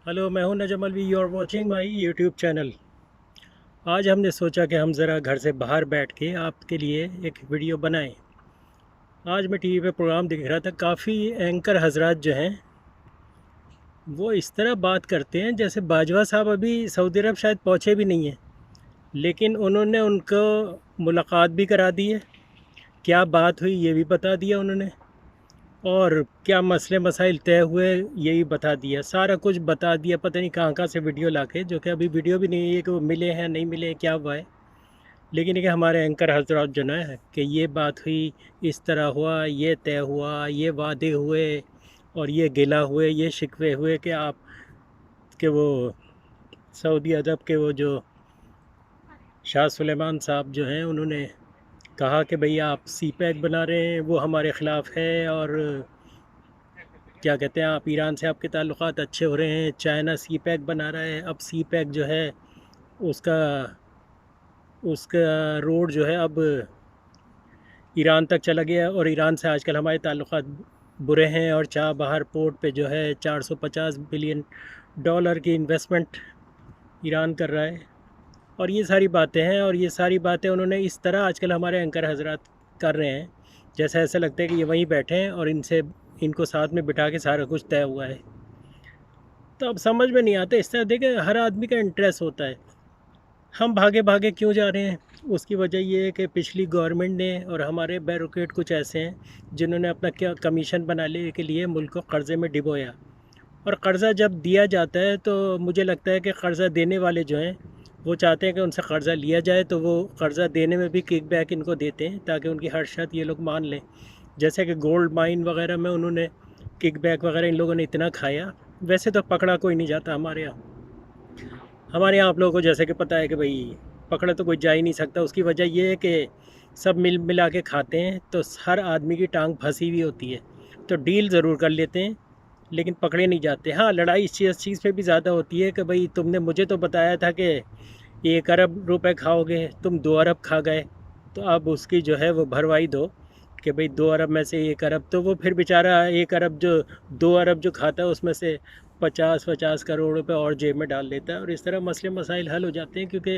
Hello, मैं हूं Najam Alvi. You are watching my YouTube channel. आज हमने सोचा कि हम ज़रा घर से बाहर बैठ के आपके लिए एक वीडियो बनाएं। आज मैं टीवी पे प्रोग्राम देख रहा था। काफ़ी एंकर हजरात जो हैं वो इस तरह बात करते हैं जैसे बाजवा साहब अभी सऊदी अरब शायद पहुँचे भी नहीं हैं, लेकिन उन्होंने उनको मुलाकात भी करा दी है। क्या बात हुई ये भी बता दिया उन्होंने, और क्या मसले मसाइल तय हुए ये भी बता दिया। सारा कुछ बता दिया, पता नहीं कहाँ कहाँ से वीडियो लाके, जो कि अभी वीडियो भी नहीं है कि वो मिले हैं नहीं मिले हैं, क्या हुआ है। लेकिन ये कि हमारे एंकर हजरात जो है कि ये बात हुई, इस तरह हुआ, ये तय हुआ, ये वादे हुए, और ये गिला हुए, ये शिकवे हुए कि आप कि वो सऊदी अरब के वो जो शाह सुलेमान साहब जो हैं उन्होंने कहा कि भई आप सी पैक बना रहे हैं, वो हमारे ख़िलाफ़ है। और क्या कहते हैं, आप ईरान से आपके ताल्लुकात अच्छे हो रहे हैं, चाइना सी पैक बना रहा है। अब सी पैक जो है उसका उसका रोड जो है अब ईरान तक चला गया, और ईरान से आजकल हमारे ताल्लुकात बुरे हैं। और चाबहार पोर्ट पे जो है 450 बिलियन डॉलर की इन्वेस्टमेंट ईरान कर रहा है। और ये सारी बातें हैं, और ये सारी बातें उन्होंने इस तरह आजकल हमारे एंकर हजरात कर रहे हैं जैसा ऐसा लगता है कि ये वहीं बैठे हैं और इनको साथ में बिठा के सारा कुछ तय हुआ है। तो अब समझ में नहीं आता। इस तरह देखें, हर आदमी का इंटरेस्ट होता है। हम भागे भागे क्यों जा रहे हैं? उसकी वजह ये है कि पिछली गवर्नमेंट ने और हमारे बैरोक्रेट कुछ ऐसे हैं जिन्होंने अपना क्या कमीशन बनाने के लिए मुल्क को कर्ज़े में डिबोया। और कर्ज़ा जब दिया जाता है तो मुझे लगता है कि कर्ज़ा देने वाले जो हैं वो चाहते हैं कि उनसे कर्ज़ा लिया जाए, तो वो कर्ज़ा देने में भी किक बैक इनको देते हैं ताकि उनकी हर शर्त ये लोग मान लें। जैसे कि गोल्ड माइन वगैरह में उन्होंने किक बैक वगैरह इन लोगों ने इतना खाया। वैसे तो पकड़ा कोई नहीं जाता हमारे यहाँ। हमारे यहाँ आप लोगों को जैसे कि पता है कि भाई पकड़ा तो कोई जा ही नहीं सकता। उसकी वजह ये है कि सब मिल मिला के खाते हैं, तो हर आदमी की टांग फंसी हुई होती है। तो डील ज़रूर कर लेते हैं लेकिन पकड़े नहीं जाते। हाँ, लड़ाई इस चीज़ पे भी ज़्यादा होती है कि भाई तुमने मुझे तो बताया था कि 1 अरब रुपए खाओगे, तुम 2 अरब खा गए, तो अब उसकी जो है वो भरवाई दो कि भाई 2 अरब में से 1 अरब। तो वो फिर बेचारा 1 अरब जो 2 अरब जो खाता है उसमें से 50-50 करोड़ रुपए और जेब में डाल लेता है, और इस तरह मसले मसाइल हल हो जाते हैं। क्योंकि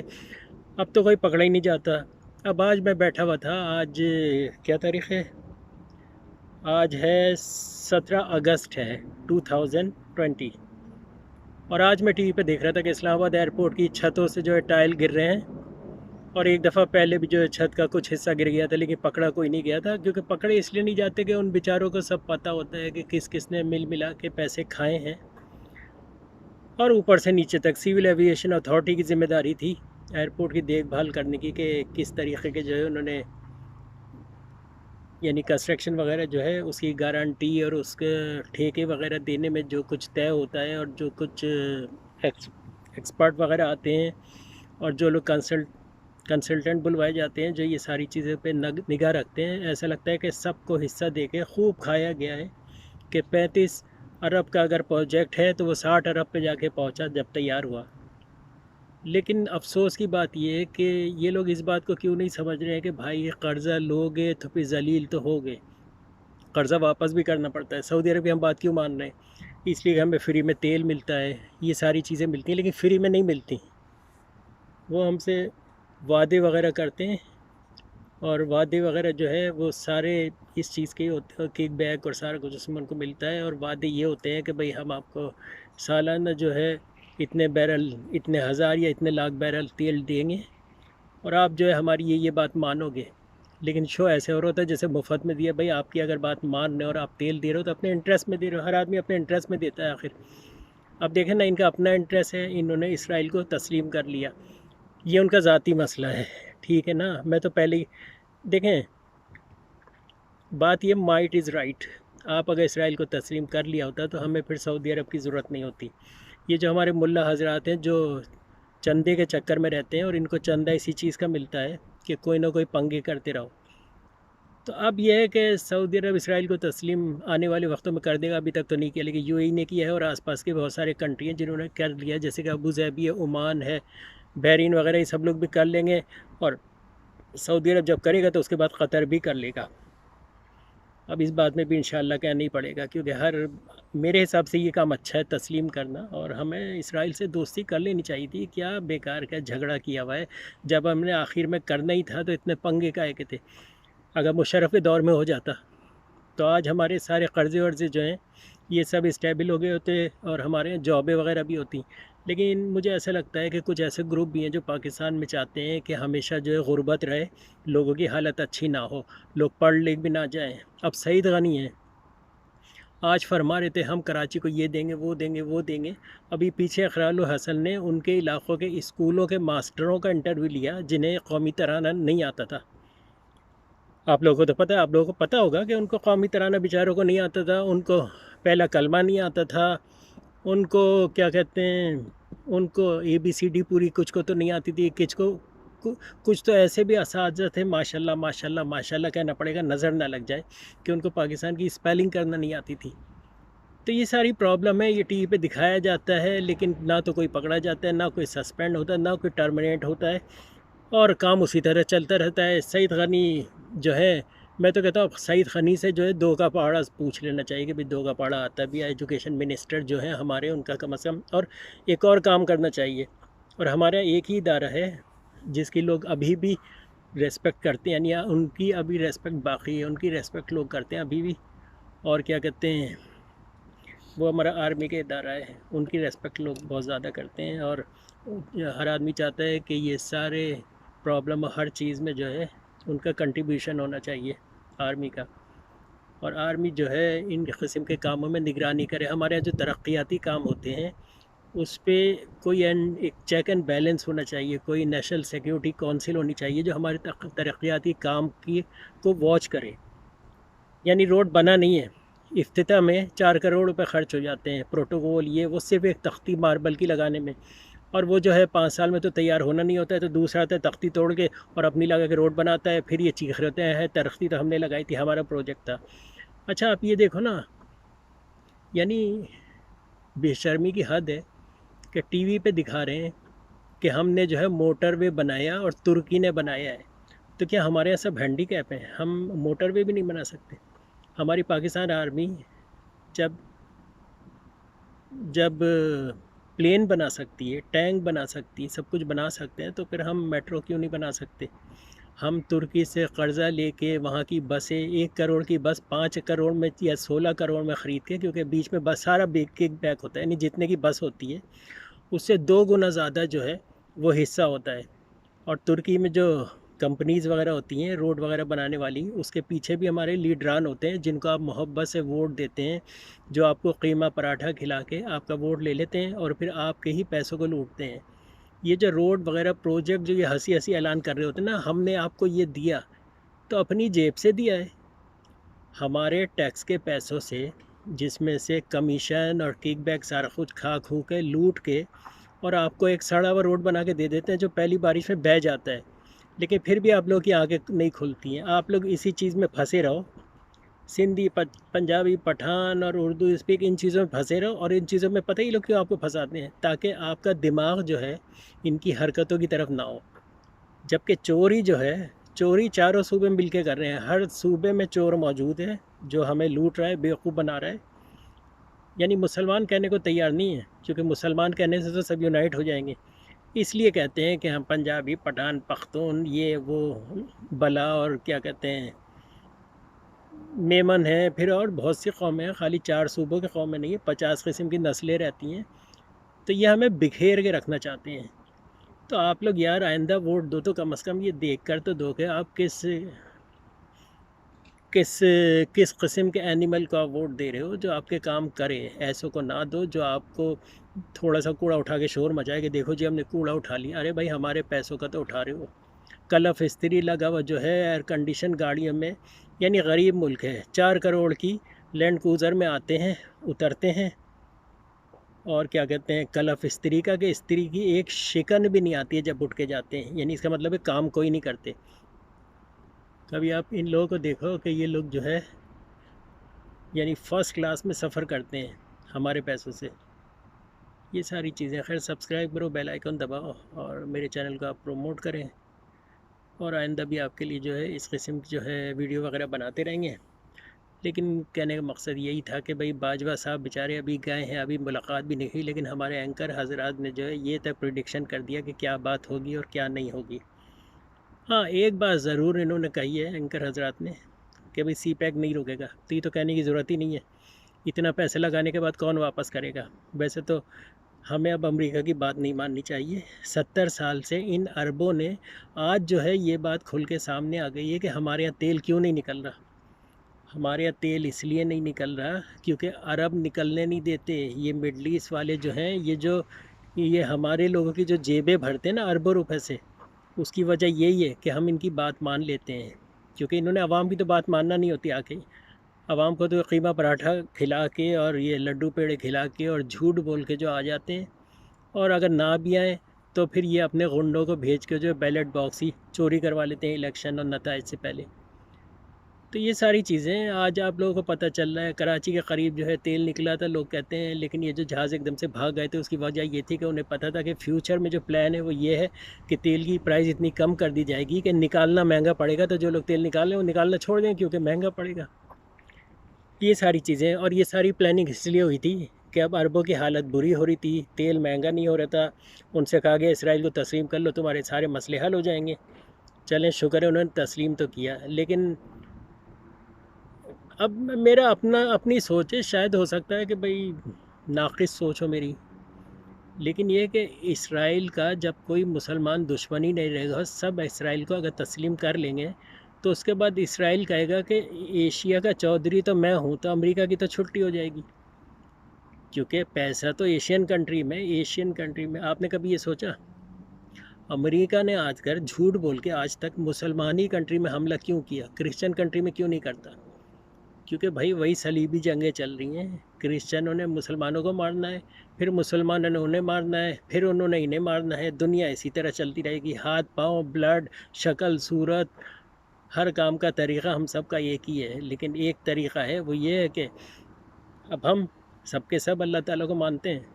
अब तो कोई पकड़ा ही नहीं जाता। अब आज मैं बैठा हुआ था, आज क्या तारीख़ है? आज है 17 अगस्त है 2020। और आज मैं टीवी पे देख रहा था कि इस्लामाबाद एयरपोर्ट की छतों से जो है टाइल गिर रहे हैं। और एक दफ़ा पहले भी जो है छत का कुछ हिस्सा गिर गया था, लेकिन पकड़ा कोई नहीं गया था। क्योंकि पकड़े इसलिए नहीं जाते कि उन बेचारों को सब पता होता है कि किस किस ने मिल मिला के पैसे खाए हैं। और ऊपर से नीचे तक सिविल एविएशन अथॉरिटी की ज़िम्मेदारी थी एयरपोर्ट की देखभाल करने की कि किस तरीके के जो है उन्होंने, यानी कंस्ट्रक्शन वगैरह जो है उसकी गारंटी और उसके ठेके वगैरह देने में जो कुछ तय होता है, और जो कुछ एक्सपर्ट वगैरह आते हैं, और जो लोग कंसल्टेंट बुलवाए जाते हैं जो ये सारी चीज़ों पे निगाह रखते हैं। ऐसा लगता है कि सबको हिस्सा दे के खूब खाया गया है कि 35 अरब का अगर प्रोजेक्ट है तो वो 60 अरब पे जाके पहुंचा जब तैयार हुआ। लेकिन अफ़सोस की बात ये है कि ये लोग इस बात को क्यों नहीं समझ रहे हैं कि भाई ये कर्ज़ा लोगे तो फिर ज़लील तो होगे, कर्ज़ा वापस भी करना पड़ता है। सऊदी अरब की हम बात क्यों मान रहे हैं? इसलिए कि हमें फ्री में तेल मिलता है, ये सारी चीज़ें मिलती हैं, लेकिन फ्री में नहीं मिलती। वो हमसे वादे वगैरह करते हैं, और वादे वगैरह जो है वो सारे इस चीज़ के ही होते हैं, किक बैक और सारा कुछ उसमें उनको मिलता है। और वादे ये होते हैं कि भाई हम आपको सालाना जो है इतने बैरल, इतने हज़ार या इतने लाख बैरल तेल देंगे, और आप जो है हमारी ये बात मानोगे। लेकिन शो ऐसे हो रहा है जैसे मुफ्त में दिया। भाई आपकी अगर बात मान रहे हो और आप तेल दे रहे हो तो अपने इंटरेस्ट में दे रहे हो। हर आदमी अपने इंटरेस्ट में देता है आखिर। अब देखें ना, इनका अपना इंटरेस्ट है, इन्होंने इसराइल को तस्लीम कर लिया, ये उनका ज़ाती मसला है। ठीक है ना? मैं तो पहले ही देखें, बात ये माइट इज़ राइट। आप अगर इसराइल को तस्लीम कर लिया होता तो हमें फिर सऊदी अरब की ज़रूरत नहीं होती। ये जो हमारे मुल्ला हजरात हैं जो चंदे के चक्कर में रहते हैं, और इनको चंदा इसी चीज़ का मिलता है कि कोई ना कोई पंगे करते रहो। तो अब यह है कि सऊदी अरब इसराइल को तस्लीम आने वाले वक्तों में कर देगा। अभी तक तो नहीं किया, लेकिन यूएई ने किया है, और आसपास के बहुत सारे कंट्री हैं जिन्होंने कर लिया, जैसे कि अबू धाबी है, ओमान है, बहरीन वगैरह, ये सब लोग भी कर लेंगे। और सऊदी अरब जब करेगा तो उसके बाद कतर भी कर लेगा। अब इस बात में भी इंशाअल्लाह कहना ही पड़ेगा, क्योंकि मेरे हिसाब से ये काम अच्छा है तस्लीम करना, और हमें इसराइल से दोस्ती कर लेनी चाहिए थी। क्या बेकार का झगड़ा किया हुआ है, जब हमने आखिर में करना ही था तो इतने पंगे काहे के थे। अगर मुशर्रफ के दौर में हो जाता तो आज हमारे सारे कर्ज़े वर्ज़े जो हैं ये सब स्टेबल हो गए होते, और हमारे यहाँ जॉबें वगैरह भी होती। लेकिन मुझे ऐसा लगता है कि कुछ ऐसे ग्रुप भी हैं जो पाकिस्तान में चाहते हैं कि हमेशा जो है गुर्बत रहे, लोगों की हालत अच्छी ना हो, लोग पढ़ लिख भी ना जाएं। अब सईद गनी है, आज फरमा रहे थे हम कराची को ये देंगे वो देंगे वो देंगे। अभी पीछे इकराल हसन ने उनके इलाक़ों के स्कूलों के मास्टरों का इंटरव्यू लिया जिन्हें कौमी तराना नहीं आता था। आप लोगों को तो पता है, आप लोगों को पता होगा कि उनको कौमी तराना बेचारों को नहीं आता था, उनको पहला कलमा नहीं आता था, उनको क्या कहते हैं, उनको ABCD पूरी कुछ को तो नहीं आती थी, कुछ तो ऐसे भी असातिज़ा थे माशाल्लाह माशाल्लाह माशाल्लाह कहना पड़ेगा, नज़र ना लग जाए कि उनको पाकिस्तान की स्पेलिंग करना नहीं आती थी। तो ये सारी प्रॉब्लम है, ये टीवी पे दिखाया जाता है, लेकिन ना तो कोई पकड़ा जाता है, ना कोई सस्पेंड होता है, ना कोई टर्मिनेट होता है, और काम उसी तरह चलता रहता है। सईद गनी जो है, मैं तो कहता हूँ सईद गनी से जो है दो का पहाड़ा पूछ लेना चाहिए कि भाई दो का पहाड़ा आता भी है। एजुकेशन मिनिस्टर जो है हमारे, उनका कम अज़ कम और एक और काम करना चाहिए। और हमारा एक ही इदारा है जिसकी लोग अभी भी रेस्पेक्ट करते हैं, यानी उनकी अभी रेस्पेक्ट बाकी है, उनकी रेस्पेक्ट लोग करते हैं अभी भी। और क्या कहते हैं, वो हमारा आर्मी का इदारा है, उनकी रेस्पेक्ट लोग बहुत ज़्यादा करते हैं। और हर आदमी चाहता है कि ये सारे प्रॉब्लम हर चीज़ में जो है उनका कंट्रीब्यूशन होना चाहिए आर्मी का, और आर्मी जो है इन किस्म के कामों में निगरानी करे। हमारे यहाँ जो तरक्याती काम होते हैं उस पर कोई एक चेक एंड बैलेंस होना चाहिए, कोई नेशनल सिक्योरिटी काउंसिल होनी चाहिए जो हमारे तरक्याती काम की को वॉच करे। यानी रोड बना नहीं है, इफ्तिताह में 4 करोड़ रुपए खर्च हो जाते हैं, प्रोटोकॉल ये वो सिर्फ एक तख्ती मार्बल की लगाने में, और वो जो है 5 साल में तो तैयार होना नहीं होता है, तो दूसरा आता है तख्ती तोड़ के और अपनी लगा के रोड बनाता है, फिर ये चीख रहे हैं तख्ती तो हमने लगाई थी, हमारा प्रोजेक्ट था। अच्छा आप ये देखो ना, यानी बेशर्मी की हद है कि टीवी पे दिखा रहे हैं कि हमने जो है मोटरवे बनाया और तुर्की ने बनाया है। तो क्या हमारे यहाँ सब हैंडीकैप हैं, हम मोटरवे भी नहीं बना सकते? हमारी पाकिस्तान आर्मी जब जब प्लेन बना सकती है, टैंक बना सकती है, सब कुछ बना सकते हैं, तो फिर हम मेट्रो क्यों नहीं बना सकते? हम तुर्की से कर्ज़ा लेके वहाँ की बसें 1 करोड़ की बस 5 करोड़ में या 16 करोड़ में ख़रीद के, क्योंकि बीच में बस सारा किक बैक होता है, यानी जितने की बस होती है उससे 2 गुना ज़्यादा जो है वो हिस्सा होता है। और तुर्की में जो कंपनीज़ वगैरह होती हैं रोड वगैरह बनाने वाली, उसके पीछे भी हमारे लीडरान होते हैं जिनको आप मोहब्बत से वोट देते हैं, जो आपको कीमा पराठा खिला के आपका वोट ले लेते हैं और फिर आपके ही पैसों को लूटते हैं। ये जो रोड वगैरह प्रोजेक्ट जो ये हंसी हंसी ऐलान कर रहे होते हैं ना, हमने आपको ये दिया, तो अपनी जेब से दिया है, हमारे टैक्स के पैसों से, जिसमें से कमीशन और किकबैक सारा कुछ खा खू के लूट के, और आपको एक सड़ा हुआ रोड बना के दे देते हैं जो पहली बारिश में बह जाता है। लेकिन फिर भी आप लोग की आंखें नहीं खुलती हैं, आप लोग इसी चीज़ में फंसे रहो, सिंधी पंजाबी पठान और उर्दू स्पीक, इन चीज़ों में फंसे रहो। और इन चीज़ों में पता ही लोग क्यों आपको फंसाते हैं, ताकि आपका दिमाग जो है इनकी हरकतों की तरफ ना हो। जबकि चोरी जो है, चोरी चारों सूबे मिल के कर रहे हैं, हर सूबे में चोर मौजूद है जो हमें लूट रहा है, बेवकूफ़ बना रहा है। यानी मुसलमान कहने को तैयार नहीं है, क्योंकि मुसलमान कहने से तो सब यूनाइट हो जाएंगे। इसलिए कहते हैं कि हम पंजाबी पठान पख्तून ये वो बला और क्या कहते हैं मेमन है, फिर और बहुत सी कौमें हैं, खाली 4 सूबों की कौमें नहीं है, 50 किस्म की नस्लें रहती हैं। तो ये हमें बिखेर के रखना चाहते हैं। तो आप लोग यार आइंदा वोट दो तो कम से कम ये देख कर तो दो कि आप किस किस किस किस्म के एनिमल को आप वोट दे रहे हो जो आपके काम करे। ऐसों को ना दो जो आपको थोड़ा सा कूड़ा उठा के शोर मचाए कि देखो जी हमने कूड़ा उठा लिया। अरे भाई हमारे पैसों का तो उठा रहे हो। कलफ इस्त्री लगा हुआ जो है एयर कंडीशन गाड़ियों में, यानी गरीब मुल्क है, 4 करोड़ की लैंड क्रूज़र में आते हैं, उतरते हैं, और क्या कहते हैं कलफ इस्त्री का कि इस्त्री की एक शिकन भी नहीं आती है जब उठ के जाते हैं, यानी इसका मतलब है काम कोई नहीं करते। कभी आप इन लोगों को देखो कि ये लोग जो है यानी फ़र्स्ट क्लास में सफ़र करते हैं हमारे पैसों से। ये सारी चीज़ें, खैर सब्सक्राइब करो, बेल आइकन दबाओ और मेरे चैनल को आप प्रमोट करें, और आइंदा भी आपके लिए जो है इस किस्म की जो है वीडियो वगैरह बनाते रहेंगे। लेकिन कहने का मकसद यही था कि भाई बाजवा साहब बेचारे अभी गए हैं, अभी मुलाकात भी नहीं हुई, लेकिन हमारे एंकर हजरात ने जो है ये तक प्रिडिक्शन कर दिया कि क्या बात होगी और क्या नहीं होगी। हाँ, एक बात ज़रूर इन्होंने कही है एंकर हजरात ने कि भाई सी पैक नहीं रुकेगा, तो ये तो कहने की ज़रूरत ही नहीं है। इतना पैसे लगाने के बाद कौन वापस करेगा। वैसे तो हमें अब अमेरिका की बात नहीं माननी चाहिए। 70 साल से इन अरबों ने आज जो है ये बात खुल के सामने आ गई है कि हमारे यहाँ तेल क्यों नहीं निकल रहा। हमारे यहाँ तेल इसलिए नहीं निकल रहा क्योंकि अरब निकलने नहीं देते। ये मिडल ईस्ट वाले जो हैं, ये हमारे लोगों की जो जेबें भरते हैं ना अरबों रुपए से, उसकी वजह यही है कि हम इनकी बात मान लेते हैं। क्योंकि इन्होंने आवाम की तो बात मानना नहीं होती आके। आवाम को तो कीमा पराठा खिला के और ये लड्डू पेड़े खिला के और झूठ बोल के जो आ जाते हैं, और अगर ना भी आए तो फिर ये अपने गुंडों को भेज के जो बैलेट बॉक्स ही चोरी करवा लेते हैं इलेक्शन और नताइज से पहले। तो ये सारी चीज़ें आज आप लोगों को पता चल रहा है। कराची के करीब जो है तेल निकला था लोग कहते हैं, लेकिन ये जो जहाज़ एकदम से भाग गए थे उसकी वजह ये थी कि उन्हें पता था कि फ्यूचर में जो प्लान है वो ये है कि तेल की प्राइस इतनी कम कर दी जाएगी कि निकालना महंगा पड़ेगा, तो जो लोग तेल निकाल रहे हैं वो निकालना छोड़ दें क्योंकि महंगा पड़ेगा। ये सारी चीज़ें और ये सारी प्लानिंग इसलिए हुई थी कि अब अरबों की हालत बुरी हो रही थी, तेल महंगा नहीं हो रहा था। उनसे कहा गया इसराइल को तस्लीम कर लो, तुम्हारे सारे मसले हल हो जाएंगे। चलें, शुक्र है उन्होंने तस्लीम तो किया, लेकिन अब मेरा अपनी सोच है, शायद हो सकता है कि भाई नाक़िस सोच हो मेरी, लेकिन ये कि इसराइल का जब कोई मुसलमान दुश्मन ही नहीं रहेगा, सब इसराइल को अगर तस्लीम कर लेंगे तो उसके बाद इसराइल कहेगा कि एशिया का चौधरी तो मैं हूँ, तो अमेरिका की तो छुट्टी हो जाएगी। क्योंकि पैसा तो एशियन कंट्री में आपने कभी ये सोचा अमेरिका ने आजकर झूठ बोल के आज तक मुसलमान ही कंट्री में हमला क्यों किया, क्रिश्चियन कंट्री में क्यों नहीं करता। क्योंकि भाई वही सलीबी जंगें चल रही हैं। क्रिश्चियनों ने मुसलमानों को मारना है, फिर मुसलमानों ने उन्हें मारना है, फिर उन्होंने इन्हें मारना है। दुनिया इसी तरह चलती रहेगी। हाथ पाँव, ब्लड, शक्ल सूरत, हर काम का तरीक़ा हम सब का एक ही है। लेकिन एक तरीक़ा है, वो ये है कि अब हम सबके सब अल्लाह ताला को मानते हैं,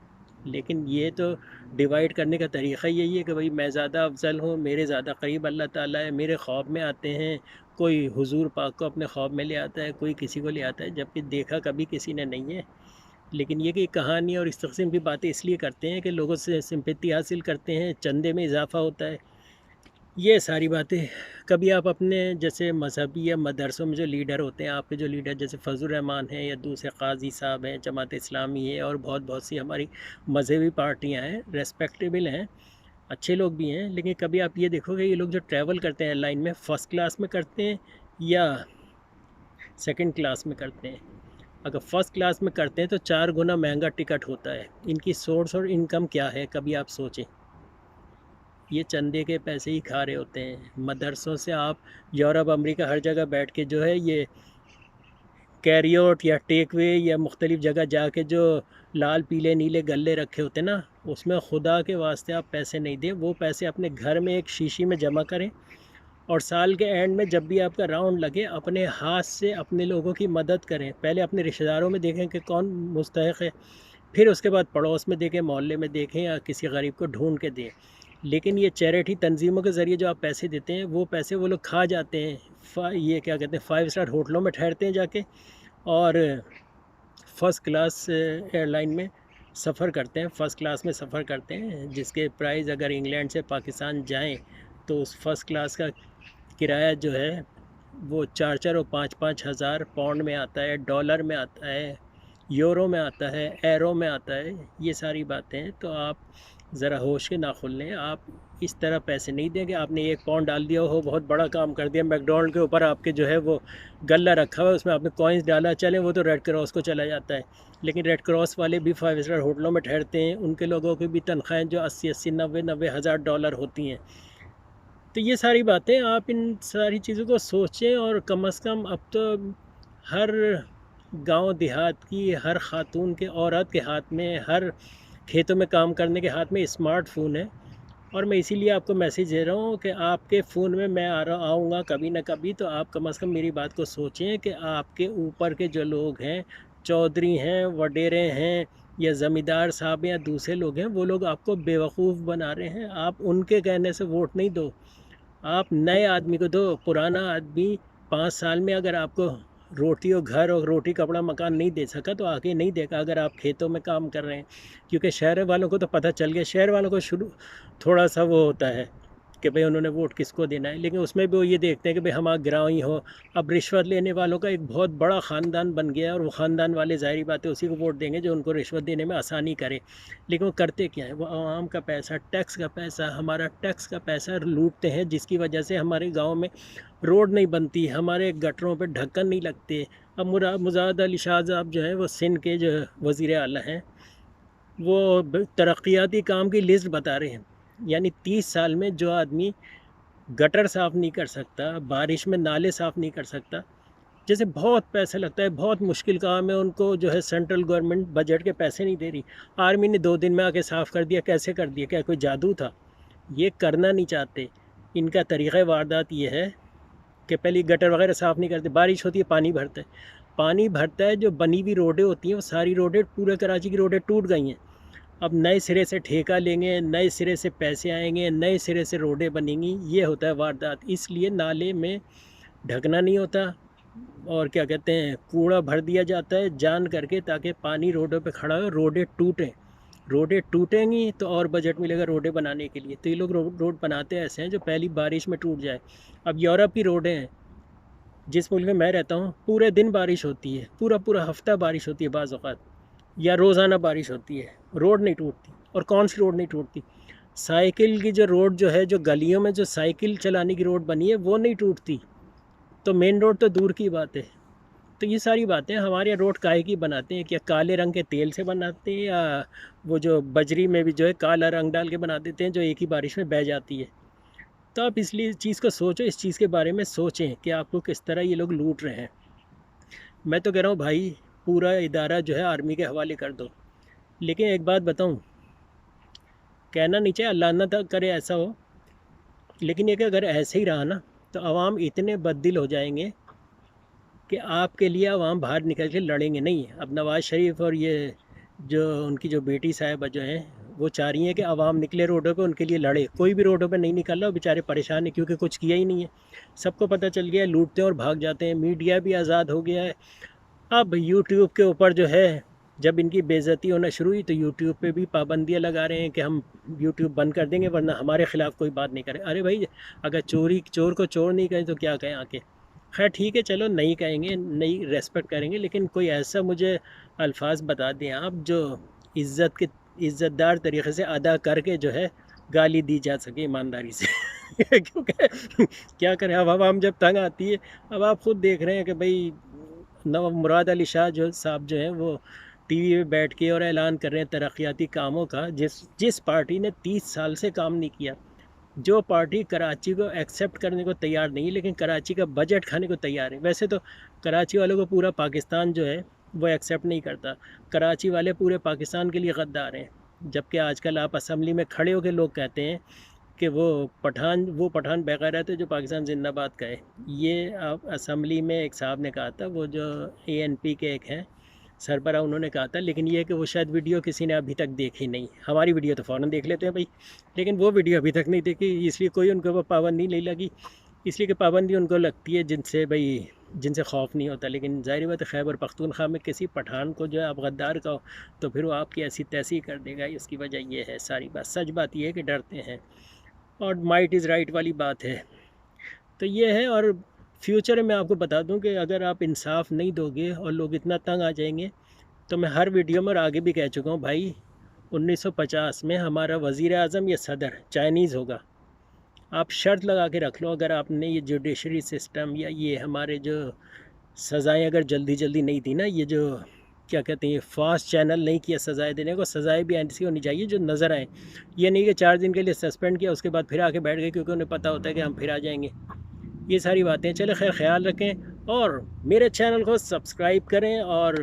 लेकिन ये तो डिवाइड करने का तरीक़ा यही है कि भाई मैं ज़्यादा अफजल हूँ, मेरे ज़्यादा करीब अल्लाह ताला है, मेरे ख्वाब में आते हैं। कोई हुजूर पाक को अपने ख्वाब में ले आता है, कोई किसी को ले आता है, जबकि देखा कभी किसी ने नहीं है। लेकिन ये कि कहानी और इस किस्म की बातें इसलिए करते हैं कि लोगों से सिंपैथी हासिल करते हैं, चंदे में इजाफ़ा होता है। ये सारी बातें कभी आप अपने जैसे मजहबी या मदरसों में जो लीडर होते हैं, आपके जो लीडर जैसे फजल रहमान हैं या दूसरे काजी साहब हैं, जमात इस्लामी है और बहुत सी हमारी मजहबी पार्टियां हैं, रेस्पेक्टेबल हैं, अच्छे लोग भी हैं, लेकिन कभी आप ये देखोगे ये लोग जो ट्रैवल करते हैं लाइन में फ़र्स्ट क्लास में करते हैं या सेकंड क्लास में करते हैं। अगर फ़र्स्ट क्लास में करते हैं तो 4 गुना महंगा टिकट होता है। इनकी सोर्स और इनकम क्या है, कभी आप सोचें। ये चंदे के पैसे ही खा रहे होते हैं। मदरसों से आप यूरोप अमेरिका हर जगह बैठ के जो है ये कैरियोट या टेक वे या मुख्तलिफ़ जगह जाके जो लाल पीले नीले गल्ले रखे होते हैं ना, उसमें खुदा के वास्ते आप पैसे नहीं दें। वो पैसे अपने घर में एक शीशी में जमा करें और साल के एंड में जब भी आपका राउंड लगे अपने हाथ से अपने लोगों की मदद करें। पहले अपने रिश्तेदारों में देखें कि कौन मुस्तहिक़ है, फिर उसके बाद पड़ोस में देखें, मोहल्ले में देखें या किसी गरीब को ढूंढ के दें। लेकिन ये चैरिटी तंजीमों के ज़रिए जो आप पैसे देते हैं, वो पैसे वो लोग खा जाते हैं। ये क्या कहते हैं, 5 स्टार होटलों में ठहरते हैं जाके और फ़र्स्ट क्लास एयरलाइन में सफ़र करते हैं, फ़र्स्ट क्लास में सफ़र करते हैं, जिसके प्राइस अगर इंग्लैंड से पाकिस्तान जाएं तो उस फ़र्स्ट क्लास का किराया जो है वो 4 और 5 हज़ार पाउंड में आता है, डॉलर में आता है, यूरो में आता है, एरो में आता है। ये सारी बातें तो आप ज़रा होश के नाखुन लें। आप इस तरह पैसे नहीं देंगे। आपने 1 पाउंड डाल दिया हो, बहुत बड़ा काम कर दिया। मैकडोनल्ड के ऊपर आपके जो है वो गल्ला रखा हुआ है, उसमें आपने कॉइन्स डाला, चलें वो तो रेड क्रॉस को चला जाता है। लेकिन रेड क्रॉस वाले भी 5 स्टार होटलों में ठहरते हैं, उनके लोगों की भी तनख्वाहें जो 80 90 हज़ार डॉलर होती हैं। तो ये सारी बातें आप इन सारी चीज़ों को सोचें और कम से कम अब तो हर गांव देहात की हर खातून के औरत के हाथ में, हर खेतों में काम करने के हाथ में स्मार्टफोन है। और मैं इसीलिए आपको मैसेज दे रहा हूँ कि आपके फ़ोन में मैं आऊँगा कभी ना कभी, तो आप कम से कम मेरी बात को सोचें कि आपके ऊपर के जो लोग हैं, चौधरी हैं, वडेरे हैं या ज़मींदार साहब या दूसरे लोग हैं, वो लोग आपको बेवकूफ़ बना रहे हैं। आप उनके कहने से वोट नहीं दो, आप नए आदमी को दो। पुराना आदमी 5 साल में अगर आपको रोटी और घर और रोटी कपड़ा मकान नहीं दे सका तो आगे नहीं देगा अगर आप खेतों में काम कर रहे हैं। क्योंकि शहर वालों को तो पता चल गया, शहर वालों को शुरू थोड़ा सा वो होता है कि भाई उन्होंने वोट किसको देना है, लेकिन उसमें भी वो ये देखते हैं कि भाई हमारा गिराव ही हो। अब रिश्वत लेने वालों का एक बहुत बड़ा ख़ानदान बन गया है और वो ख़ानदान वाले ज़ाहिर बात है उसी को वोट देंगे जो उनको रिश्वत देने में आसानी करे। लेकिन वो करते क्या है, वो आवाम का पैसा, टैक्स का पैसा, हमारा टैक्स का पैसा लूटते हैं, जिसकी वजह से हमारे गाँव में रोड नहीं बनती, हमारे गटरों पर ढक्कन नहीं लगते। अब मुराद अली शाह साहब जो हैं वो सिंध के जो वज़ीर आला हैं, वो तरक्याती काम की लिस्ट बता रहे हैं। यानी 30 साल में जो आदमी गटर साफ़ नहीं कर सकता, बारिश में नाले साफ़ नहीं कर सकता, जैसे बहुत पैसा लगता है, बहुत मुश्किल काम है, उनको जो है सेंट्रल गवर्नमेंट बजट के पैसे नहीं दे रही। आर्मी ने 2 दिन में आके साफ़ कर दिया। कैसे कर दिया? क्या कोई जादू था? ये करना नहीं चाहते। इनका तरीक़ा वारदात ये है कि पहले गटर वगैरह साफ़ नहीं करते, बारिश होती है पानी भरता है, पानी भरता है, जो बनी हुई रोडें होती हैं वो सारी रोडें, पूरे कराची की रोडें टूट गई हैं। अब नए सिरे से ठेका लेंगे, नए सिरे से पैसे आएंगे, नए सिरे से रोडें बनेंगी, ये होता है वारदात। इसलिए नाले में ढकना नहीं होता और क्या कहते हैं, कूड़ा भर दिया जाता है जान करके, ताकि पानी रोडों पे खड़ा हो, रोडें टूटें। रोडें टूटेंगी तो और बजट मिलेगा रोडें बनाने के लिए। तो ये लोग रोड बनाते ऐसे हैं जो पहली बारिश में टूट जाए। अब यूरोप की रोडें हैं, जिस मुल्क में मैं रहता हूँ, पूरे दिन बारिश होती है, पूरा पूरा हफ्ता बारिश होती है, बाज़ औक़ात या रोज़ाना बारिश होती है, रोड नहीं टूटती। और कौन सी रोड नहीं टूटती? साइकिल की जो रोड जो है, जो गलियों में जो साइकिल चलाने की रोड बनी है, वो नहीं टूटती। तो मेन रोड तो दूर की बात है। तो ये सारी बातें हमारे यहाँ रोड काहे की बनाते हैं? क्या काले रंग के तेल से बनाते हैं, या वो जो बजरी में भी जो है काला रंग डाल के बना देते हैं, जो एक ही बारिश में बह जाती है? तो आप इसलिए इस चीज़ को सोचो, इस चीज़ के बारे में सोचें कि आपको किस तरह ये लोग लूट रहे हैं। मैं तो कह रहा हूँ भाई, पूरा इदारा जो है आर्मी के हवाले कर दो। लेकिन एक बात बताऊँ, कहना नहीं चाहिए, अल्लाह ना करे ऐसा हो, लेकिन ये कि अगर ऐसे ही रहा ना तो अवाम इतने बददिल हो जाएंगे कि आपके लिए अवाम बाहर निकल के लड़ेंगे नहीं। अब नवाज़ शरीफ और ये जो उनकी जो बेटी साहिबा जो हैं, वो चाह रही हैं कि अवाम निकले रोडों पे, उनके लिए लड़े। कोई भी रोडों पे नहीं निकल रहा, बेचारे परेशान हैं, क्योंकि कुछ किया ही नहीं है। सबको पता चल गया है, लूटते हैं और भाग जाते हैं। मीडिया भी आज़ाद हो गया है। अब यूट्यूब के ऊपर जो है, जब इनकी बेइज्जती होना शुरू हुई तो यूट्यूब पे भी पाबंदियाँ लगा रहे हैं कि हम यूट्यूब बंद कर देंगे वरना हमारे ख़िलाफ़ कोई बात नहीं करे। अरे भाई, अगर चोर को चोर नहीं कहें तो क्या कहें आके? खैर ठीक है, चलो नहीं कहेंगे, नहीं रेस्पेक्ट करेंगे, लेकिन कोई ऐसा मुझे अल्फाज बता दें आप जो इज़्ज़तदार तरीक़े से अदा करके जो है गाली दी जा सके ईमानदारी से। क्योंकि क्या करें, अब आवाम जब तंग आती है, अब आप ख़ुद देख रहे हैं कि भाई मुराद अली शाह जो साहब जो हैं वो टीवी पे बैठ के और ऐलान कर रहे हैं तरक्याती कामों का, जिस पार्टी ने 30 साल से काम नहीं किया, जो पार्टी कराची को एक्सेप्ट करने को तैयार नहीं है, लेकिन कराची का बजट खाने को तैयार है। वैसे तो कराची वालों को पूरा पाकिस्तान जो है वो एक्सेप्ट नहीं करता, कराची वाले पूरे पाकिस्तान के लिए गद्दार हैं। जबकि आजकल आप असम्बली में खड़े होकर लोग कहते हैं कि वो पठान बेगैरत है जो पाकिस्तान जिंदाबाद कहे। ये आप असम्बली में एक साहब ने कहा था, वो जो ANP के एक हैं सरबरा, उन्होंने कहा था। लेकिन ये कि वो शायद वीडियो किसी ने अभी तक देखी नहीं। हमारी वीडियो तो फ़ौरन देख लेते हैं भाई, लेकिन वो वीडियो अभी तक नहीं देखी, इसलिए कोई उनको वो पाबंदी नहीं लगी। इसलिए कि पाबंदी उनको लगती है जिनसे खौफ नहीं होता। लेकिन ज़ाहिर बात है, खैबर पख्तूनख्वा में किसी पठान को जो है आप गद्दार कहो तो फिर वो आपकी ऐसी तैसी कर देगा। इसकी वजह ये है, सारी बात सच बात ये है कि डरते हैं, और माइट इज़ राइट वाली बात है। तो ये है। और फ्यूचर में आपको बता दूं कि अगर आप इंसाफ नहीं दोगे और लोग इतना तंग आ जाएंगे, तो मैं हर वीडियो में और आगे भी कह चुका हूँ भाई, 1950 में हमारा वज़ीर आज़म या सदर चाइनीज़ होगा। आप शर्त लगा के रख लो, अगर आपने ये जुडिशरी सिस्टम या ये हमारे जो सज़ाएँ अगर जल्दी जल्दी नहीं दी ना, ये जो क्या कहते हैं फास्ट चैनल नहीं किया सज़ाएँ देने को, सज़ाएँ भी ऐसी होनी चाहिए जो नज़र आएँ। ये नहीं कि 4 दिन के लिए सस्पेंड किया, उसके बाद फिर आके बैठ गए, क्योंकि उन्हें पता होता है कि हम फिर आ जाएंगे। ये सारी बातें। चलो खैर, ख्याल रखें और मेरे चैनल को सब्सक्राइब करें और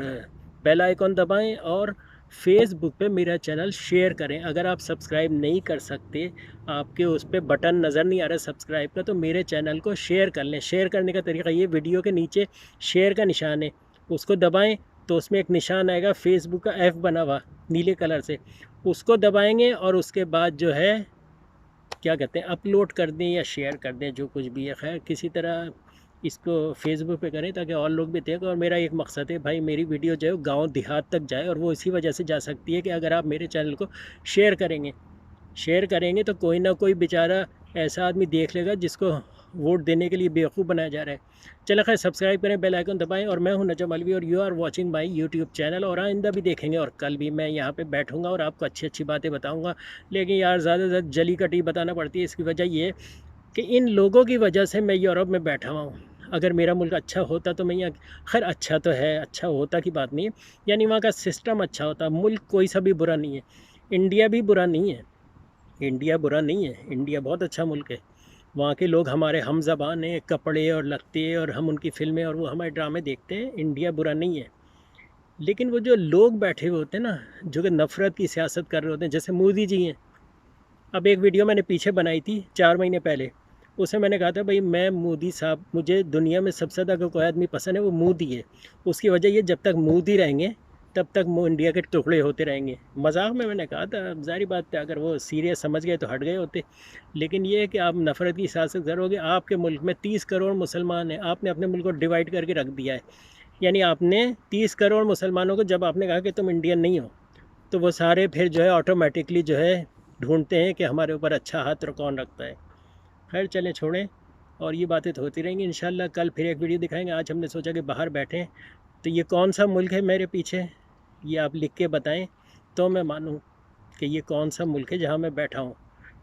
बेल आइकॉन दबाएं, और फेसबुक पे मेरा चैनल शेयर करें। अगर आप सब्सक्राइब नहीं कर सकते, आपके उस पर बटन नज़र नहीं आ रहा सब्सक्राइब का, तो मेरे चैनल को शेयर कर लें। शेयर करने का तरीका ये, वीडियो के नीचे शेयर का निशान है, उसको दबाएँ तो उसमें एक निशान आएगा फेसबुक का F बना हुआ नीले कलर से, उसको दबाएंगे और उसके बाद जो है क्या कहते हैं अपलोड कर दें या शेयर कर दें, जो कुछ भी है। खैर किसी तरह इसको फेसबुक पे करें ताकि और लोग भी देखें। और मेरा एक मकसद है भाई, मेरी वीडियो जो है गाँव देहात तक जाए, और वो इसी वजह से जा सकती है कि अगर आप मेरे चैनल को शेयर करेंगे तो कोई ना कोई बेचारा ऐसा आदमी देख लेगा जिसको वोट देने के लिए बेवकूफ़ बनाया जा रहा है। चलो खैर, सब्सक्राइब करें, बेल आइकन दबाएं। और मैं हूं नजम अलवी और you are watching my YouTube channel. और आइंदा भी देखेंगे, और कल भी मैं यहां पे बैठूंगा और आपको अच्छी अच्छी बातें बताऊंगा। लेकिन यार ज़्यादा से ज़्यादा जली कटी बताना पड़ती है। इसकी वजह ये कि इन लोगों की वजह से मैं यूरोप में बैठा हुआ हूँ। अगर मेरा मुल्क अच्छा होता तो मैं यहाँ, खैर अच्छा तो है, अच्छा होता की बात नहीं है, यानी वहाँ का सिस्टम अच्छा होता। मुल्क कोई सा भी बुरा नहीं है, इंडिया भी बुरा नहीं है, इंडिया बुरा नहीं है, इंडिया बहुत अच्छा मुल्क है। वहाँ के लोग हमारे हम ज़बान हैं, कपड़े और लगते और हम उनकी फ़िल्में और वो हमारे ड्रामे देखते हैं। इंडिया बुरा नहीं है। लेकिन वो जो लोग बैठे हुए होते हैं ना, जो कि नफ़रत की सियासत कर रहे होते हैं, जैसे मोदी जी हैं। अब एक वीडियो मैंने पीछे बनाई थी 4 महीने पहले, उसमें मैंने कहा था भाई मैं मोदी साहब, मुझे दुनिया में सबसे ज़्यादा अगर कोई आदमी पसंद है वो मोदी है। उसकी वजह ये, जब तक मोदी रहेंगे तब तक वो इंडिया के टुकड़े होते रहेंगे। मजाक में मैंने कहा था, ज़ाहिर बात है अगर वो सीरियस समझ गए तो हट गए होते। लेकिन ये है कि आप नफ़रत की सियासत करोगे। आपके मुल्क में 30 करोड़ मुसलमान हैं, आपने अपने मुल्क को डिवाइड करके रख दिया है। यानी आपने 30 करोड़ मुसलमानों को जब आपने कहा कि तुम इंडियन नहीं हो, तो वो सारे फिर जो है ऑटोमेटिकली जो है ढूंढते हैं कि हमारे ऊपर अच्छा हाथ कौन रखता है। खैर चलें, छोड़ें, और ये बातें तो होती रहेंगी इंशाल्लाह। कल फिर एक वीडियो दिखाएंगे। आज हमने सोचा कि बाहर बैठें, तो ये कौन सा मुल्क है मेरे पीछे, ये आप लिख के बताएं तो मैं मानूं कि ये कौन सा मुल्क है जहाँ मैं बैठा हूँ।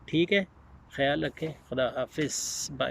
ठीक है, ख्याल रखें, खुदा हाफिज़, बाय।